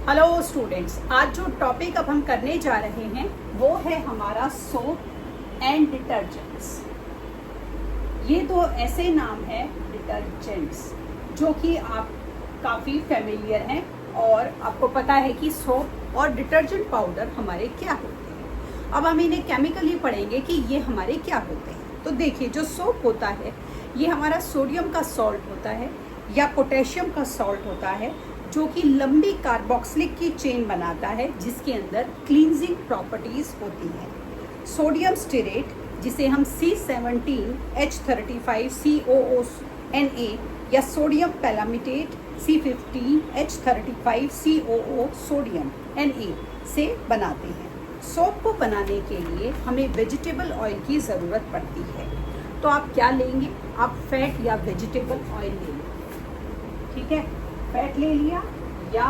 Hello students, आज जो topic अब हम करने जा रहे हैं वो है हमारा सोप एंड डिटर्जेंट्स। ये दो ऐसे नाम है डिटर्जेंट्स जो कि आप काफ़ी फेमिलियर हैं और आपको पता है कि सोप और डिटर्जेंट पाउडर हमारे क्या होते हैं। अब हम इन्हें केमिकली पढ़ेंगे कि ये हमारे क्या होते हैं। तो देखिए, जो सोप होता है ये हमारा सोडियम का सॉल्ट होता है या पोटेशियम का सॉल्ट होता है जो कि लंबी कार्बोक्सिलिक की चेन बनाता है जिसके अंदर क्लींजिंग प्रॉपर्टीज होती हैं। सोडियम स्टेरेट जिसे हम C17H35COO या सोडियम पैलामिटेट C15H35COO सोडियम Na से बनाते हैं। सोप को बनाने के लिए हमें वेजिटेबल ऑयल की ज़रूरत पड़ती है। तो आप क्या लेंगे? आप फैट या वेजिटेबल ऑयल ले लें, ठीक है। फैट ले लिया या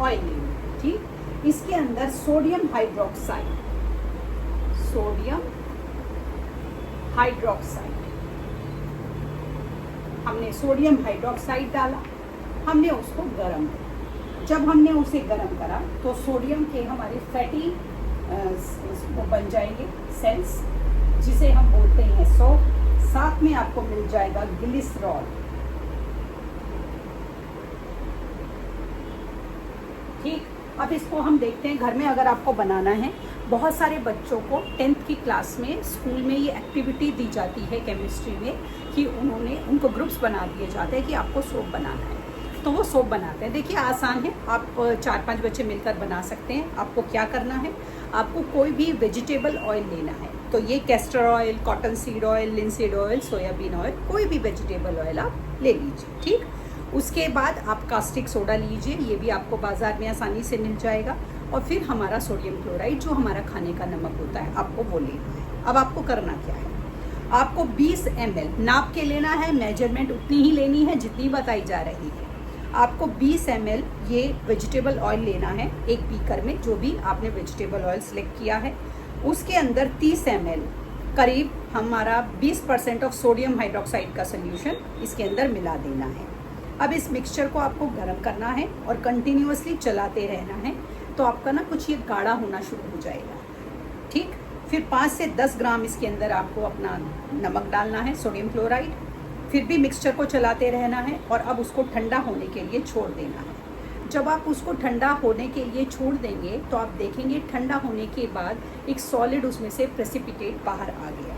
ऑयल ले लिया, ठीक। इसके अंदर सोडियम हाइड्रोक्साइड हमने सोडियम हाइड्रोक्साइड डाला, हमने उसको गर्म किया। जब हमने उसे गर्म करा तो सोडियम के हमारे फैटी बन जाएंगे सेल्स जिसे हम बोलते हैं सोप। साथ में आपको मिल जाएगा ग्लिसरॉल, ठीक। अब इसको हम देखते हैं घर में अगर आपको बनाना है। बहुत सारे बच्चों को 10th की क्लास में स्कूल में ये एक्टिविटी दी जाती है केमिस्ट्री में कि उनको ग्रुप्स बना दिए जाते हैं कि आपको सोप बनाना है, तो वो सोप बनाते हैं। देखिए, आसान है, आप 4-5 बच्चे मिलकर बना सकते हैं। आपको क्या करना है, आपको कोई भी वेजिटेबल ऑयल लेना है। तो ये castor oil, cotton seed oil, linseed oil, soybean oil, कोई भी वेजिटेबल ऑयल आप ले लीजिए, ठीक। उसके बाद आप कास्टिक सोडा लीजिए, ये भी आपको बाज़ार में आसानी से मिल जाएगा। और फिर हमारा सोडियम क्लोराइड जो हमारा खाने का नमक होता है, आपको वो लेना है। अब आपको करना क्या है, आपको 20 ml नाप के लेना है। मेजरमेंट उतनी ही लेनी है जितनी बताई जा रही है। आपको 20 ml ये वेजिटेबल ऑयल लेना है एक बीकर में, जो भी आपने वेजिटेबल ऑयल सेलेक्ट किया है। उसके अंदर 30 ml करीब हमारा 20% ऑफ सोडियम हाइड्रोक्साइड का सोल्यूशन इसके अंदर मिला देना है। अब इस मिक्सचर को आपको गर्म करना है और कंटिन्यूअसली चलाते रहना है, तो आपका ना कुछ ये गाढ़ा होना शुरू हो जाएगा, ठीक। फिर 5 से 10 ग्राम इसके अंदर आपको अपना नमक डालना है, सोडियम क्लोराइड। फिर भी मिक्सचर को चलाते रहना है और अब उसको ठंडा होने के लिए छोड़ देना है। जब आप उसको ठंडा होने के लिए छोड़ देंगे तो आप देखेंगे ठंडा होने के बाद एक सॉलिड उसमें से प्रेसिपिटेट बाहर आ गया।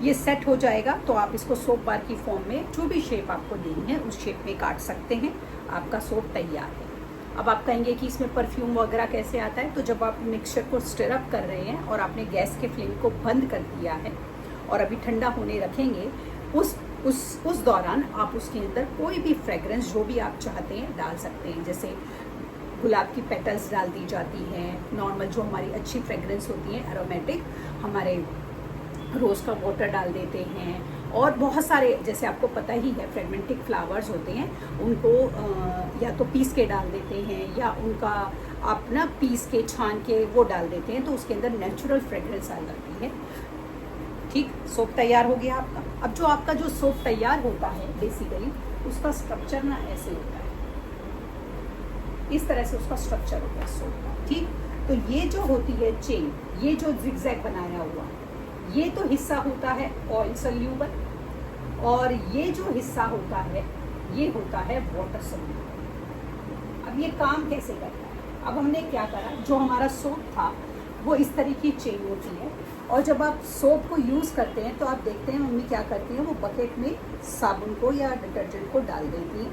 ये सेट हो जाएगा तो आप इसको सोप बार की फॉर्म में जो भी शेप आपको देनी है उस शेप में काट सकते हैं। आपका सोप तैयार है। अब आप कहेंगे कि इसमें परफ्यूम वगैरह कैसे आता है, तो जब आप मिक्सचर को स्टर अप कर रहे हैं और आपने गैस के फ्लेम को बंद कर दिया है और अभी ठंडा होने रखेंगे, उस दौरान आप उसके अंदर कोई भी फ्रेगरेंस जो भी आप चाहते हैं डाल सकते हैं। जैसे गुलाब की पेटल्स डाल दी जाती हैं, नॉर्मल जो हमारी अच्छी फ्रेगरेंस होती है एरोमेटिक, हमारे रोज़ का वाटर डाल देते हैं। और बहुत सारे, जैसे आपको पता ही है, फ्रेगमेंटिक फ्लावर्स होते हैं, उनको या तो पीस के डाल देते हैं या उनका आप ना पीस के छान के वो डाल देते हैं, तो उसके अंदर नेचुरल फ्रेगरेंस आ जाती है, ठीक। सोप तैयार हो गया आपका। अब जो आपका जो सोप तैयार होता है बेसिकली उसका स्ट्रक्चर ना ऐसे होता है, इस तरह से उसका स्ट्रक्चर होता है सोप का, ठीक। तो ये जो होती है चेन, ये जो जिगजैग बनाया हुआ, ये तो हिस्सा होता है ऑयल सोल्यूबल और ये जो हिस्सा होता है ये होता है वाटर सोल्यूबल। अब ये काम कैसे करता है? अब हमने क्या करा, जो हमारा सोप था वो इस तरह की चेन होती है और जब आप सोप को यूज़ करते हैं तो आप देखते हैं मम्मी क्या करती हैं, वो बकेट में साबुन को या डिटर्जेंट को डाल देती हैं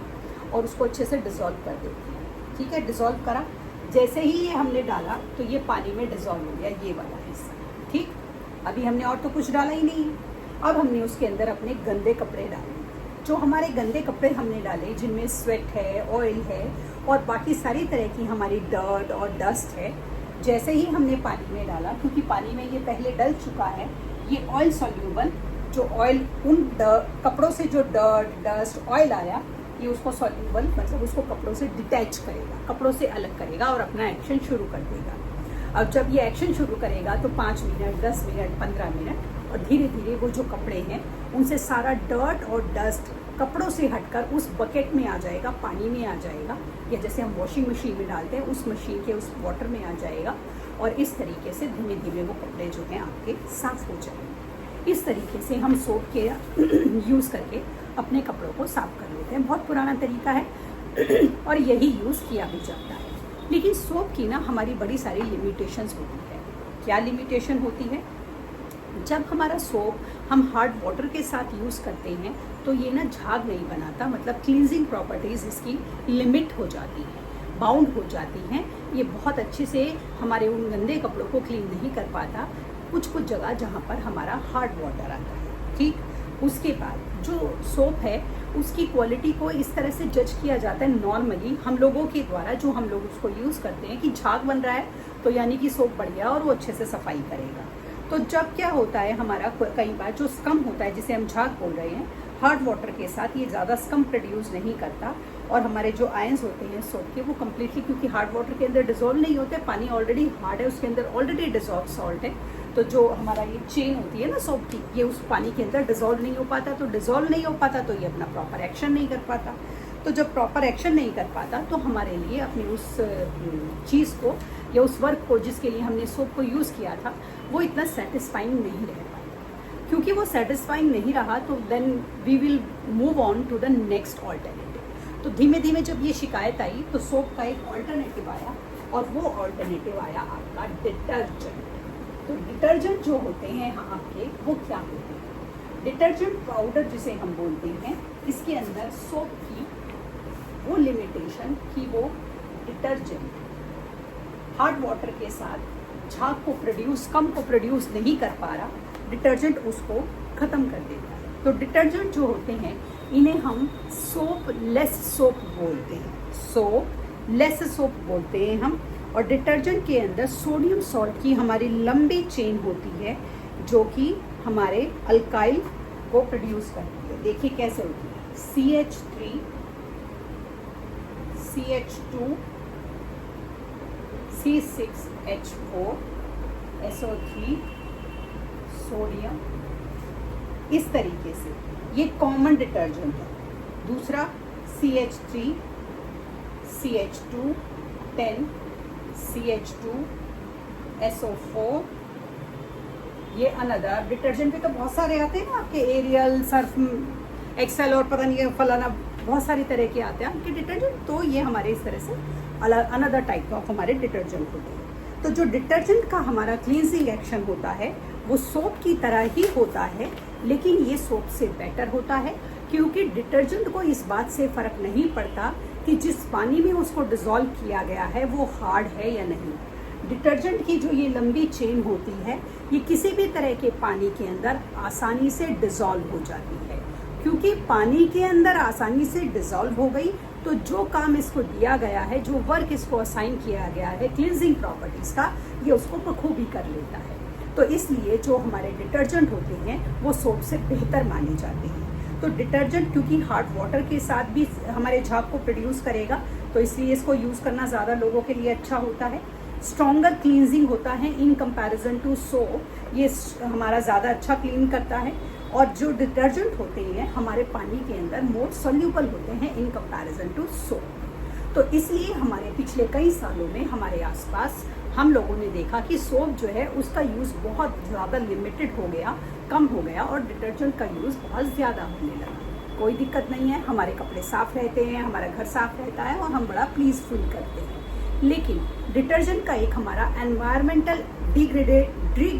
और उसको अच्छे से डिज़ोल्व कर देती हैं, ठीक है। डिज़ोल्व करा, जैसे ही ये हमने डाला तो ये पानी में डिज़ोल्व हो गया, ये वाला हिस्सा, ठीक। अभी हमने और तो कुछ डाला ही नहीं है। अब हमने उसके अंदर अपने गंदे कपड़े डाले। जो हमारे गंदे कपड़े हमने डाले जिनमें स्वेट है, ऑयल है और बाकी सारी तरह की हमारी डर्ट और डस्ट है, जैसे ही हमने पानी में डाला, क्योंकि पानी में ये पहले डल चुका है, ये ऑयल सॉल्यूबल, जो ऑयल उन कपड़ों से जो डर्ट डस्ट ऑयल आया, ये उसको सॉल्यूबल मतलब उसको कपड़ों से डिटैच करेगा, कपड़ों से अलग करेगा और अपना एक्शन शुरू कर देगा। अब जब ये एक्शन शुरू करेगा तो 5 मिनट, 10 मिनट, 15 मिनट और धीरे धीरे वो जो कपड़े हैं उनसे सारा डर्ट और डस्ट कपड़ों से हटकर उस बकेट में आ जाएगा, पानी में आ जाएगा, या जैसे हम वॉशिंग मशीन में डालते हैं उस मशीन के उस वाटर में आ जाएगा, और इस तरीके से धीमे धीमे वो कपड़े जो हैं आपके साफ़ हो जाएंगे। इस तरीके से हम सोप के यूज़ करके अपने कपड़ों को साफ़ कर लेते हैं। बहुत पुराना तरीका है और यही यूज़ किया भी जाता है। लेकिन सोप की ना हमारी बड़ी सारी लिमिटेशंस होती है। क्या लिमिटेशन होती है? जब हमारा सोप हम हार्ड वाटर के साथ यूज़ करते हैं तो ये ना झाग नहीं बनाता, मतलब क्लींजिंग प्रॉपर्टीज़ इसकी लिमिट हो जाती है, बाउंड हो जाती हैं। ये बहुत अच्छे से हमारे उन गंदे कपड़ों को क्लीन नहीं कर पाता, कुछ जगह जहाँ पर हमारा हार्ड वाटर आता है। ठीक, उसके बाद जो सोप है उसकी क्वालिटी को इस तरह से जज किया जाता है नॉर्मली हम लोगों के द्वारा, जो हम लोग उसको यूज़ करते हैं कि झाग बन रहा है तो यानी कि सोप बढ़ गया और वो अच्छे से सफाई करेगा। तो जब क्या होता है, हमारा कई बार जो स्कम होता है जिसे हम झाग बोल रहे हैं, हार्ड वाटर के साथ ये ज़्यादा स्कम प्रोड्यूस नहीं करता, और हमारे जो आयंस होते हैं सोप के वो कम्प्लीटली, क्योंकि हार्ड वाटर के अंदर डिजोल्व नहीं होते, पानी ऑलरेडी हार्ड है, उसके अंदर ऑलरेडी डिजोल्व सॉल्ट है, तो जो हमारा ये चेन होती है ना सोप की, ये उस पानी के अंदर डिजोल्व नहीं हो पाता। तो डिजोल्व नहीं हो पाता तो ये अपना प्रॉपर एक्शन नहीं कर पाता। तो जब प्रॉपर एक्शन नहीं कर पाता तो हमारे लिए अपनी उस चीज़ को या उस वर्क को जिसके लिए हमने सोप को यूज़ किया था वो इतना सेटिस्फाइंग नहीं रह पाता। क्योंकि वो सेटिस्फाइंग नहीं रहा तो then we will move on to the next alternative. तो धीमे धीमे जब ये शिकायत आई तो सोप का एक ऑल्टरनेटिव आया, और वो ऑल्टरनेटिव आया आपका डिटर्जेंट। तो डिटर्जेंट जो होते हैं आपके वो क्या होते हैं? डिटर्जेंट पाउडर जिसे हम बोलते हैं, इसके अंदर सोप की वो लिमिटेशन कि वो डिटर्जेंट हार्ड वाटर के साथ झाग को प्रोड्यूस, कम को प्रोड्यूस नहीं कर पा रहा, डिटर्जेंट उसको ख़त्म कर देता है। तो डिटर्जेंट जो होते हैं इन्हें हम सोप लेस सोप बोलते हैं, सोप लेस सोप बोलते हैं हम। और डिटर्जेंट के अंदर सोडियम सॉल्ट की हमारी लंबी चेन होती है जो कि हमारे अल्काइल को प्रोड्यूस करती है। देखिए कैसे होती है, CH3 CH2 C6H4 SO3 sodium, इस तरीके से ये कॉमन डिटर्जेंट है। दूसरा CH3 CH2 10 CH2 SO4, ये अनदर डिटर्जेंट भी तो बहुत सारे आते हैं ना आपके, एरियल, सर्फ एक्सेल और पता नहीं फलाना, बहुत सारी तरह के आते हैं आपके डिटर्जेंट। तो ये हमारे इस तरह से अनदर टाइप ऑफ हमारे डिटर्जेंट होते हैं। तो जो डिटर्जेंट का हमारा क्लींजिंग एक्शन होता है वो सोप की तरह ही होता है, लेकिन ये सोप से बेटर होता है, क्योंकि डिटर्जेंट को इस बात से फ़र्क नहीं पड़ता कि जिस पानी में उसको डिज़ोल्व किया गया है वो हार्ड है या नहीं। डिटर्जेंट की जो ये लंबी चेन होती है ये किसी भी तरह के पानी के अंदर आसानी से डिज़ोल्व हो जाती है। क्योंकि पानी के अंदर आसानी से डिज़ोल्व हो गई तो जो काम इसको दिया गया है, जो वर्क इसको असाइन किया गया है क्लींजिंग प्रॉपर्टीज़ का, ये उसको बखूबी कर लेता है। तो इसलिए जो हमारे डिटर्जेंट होते हैं वो सोप से बेहतर माने जाते हैं। तो डिटर्जेंट क्योंकि हार्ड वाटर के साथ भी हमारे झाग को प्रोड्यूस करेगा तो इसलिए इसको यूज़ करना ज़्यादा लोगों के लिए अच्छा होता है। स्ट्रॉन्गर क्लींजिंग होता है इन कंपैरिजन टू सोप, ये हमारा ज़्यादा अच्छा क्लीन करता है। और जो डिटर्जेंट होते हैं हमारे पानी के अंदर मोर सोल्यूबल होते हैं इन कंपैरिजन टू सोप। तो इसलिए हमारे पिछले कई सालों में हमारे आसपास हम लोगों ने देखा कि सोप जो है उसका यूज़ बहुत ज़्यादा लिमिटेड हो गया, कम हो गया, और डिटर्जेंट का यूज़ बहुत ज़्यादा होने लगा। कोई दिक्कत नहीं है, हमारे कपड़े साफ़ रहते हैं, हमारा घर साफ़ रहता है और हम बड़ा प्लीज फील करते हैं। लेकिन डिटर्जेंट का एक हमारा एनवायरमेंटल डिग्रेडरी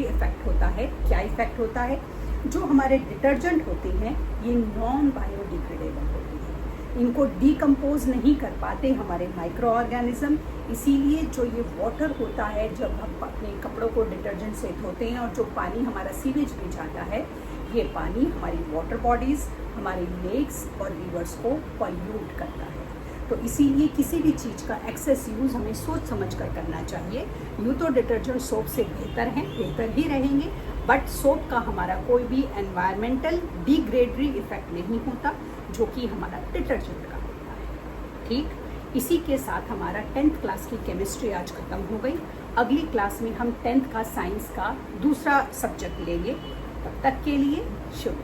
इफेक्ट होता है। क्या इफेक्ट होता है? जो हमारे डिटर्जेंट होते हैं ये नॉन बायोडिग्रेडेबल होते हैं, इनको डीकम्पोज नहीं कर पाते हमारे माइक्रो ऑर्गेनिज्म। इसीलिए जो ये वाटर होता है, जब हम अपने कपड़ों को डिटर्जेंट से धोते हैं और जो पानी हमारा सीवेज में जाता है, ये पानी हमारी वाटर बॉडीज़, हमारे लेक्स और रिवर्स को पॉल्यूट करता है। तो इसीलिए किसी भी चीज़ का एक्सेस यूज़ हमें सोच समझ कर करना चाहिए। यूँ तो डिटर्जेंट सोप से बेहतर हैं, बेहतर ही रहेंगे, बट सोप का हमारा कोई भी एनवायरमेंटल डिग्रेडरी इफेक्ट नहीं होता जो कि हमारा डिटर्जेंट का होता है। ठीक, इसी के साथ हमारा 10th क्लास की केमिस्ट्री आज ख़त्म हो गई। अगली क्लास में हम 10th का साइंस का दूसरा सब्जेक्ट लेंगे। तब तक के लिए शुभ।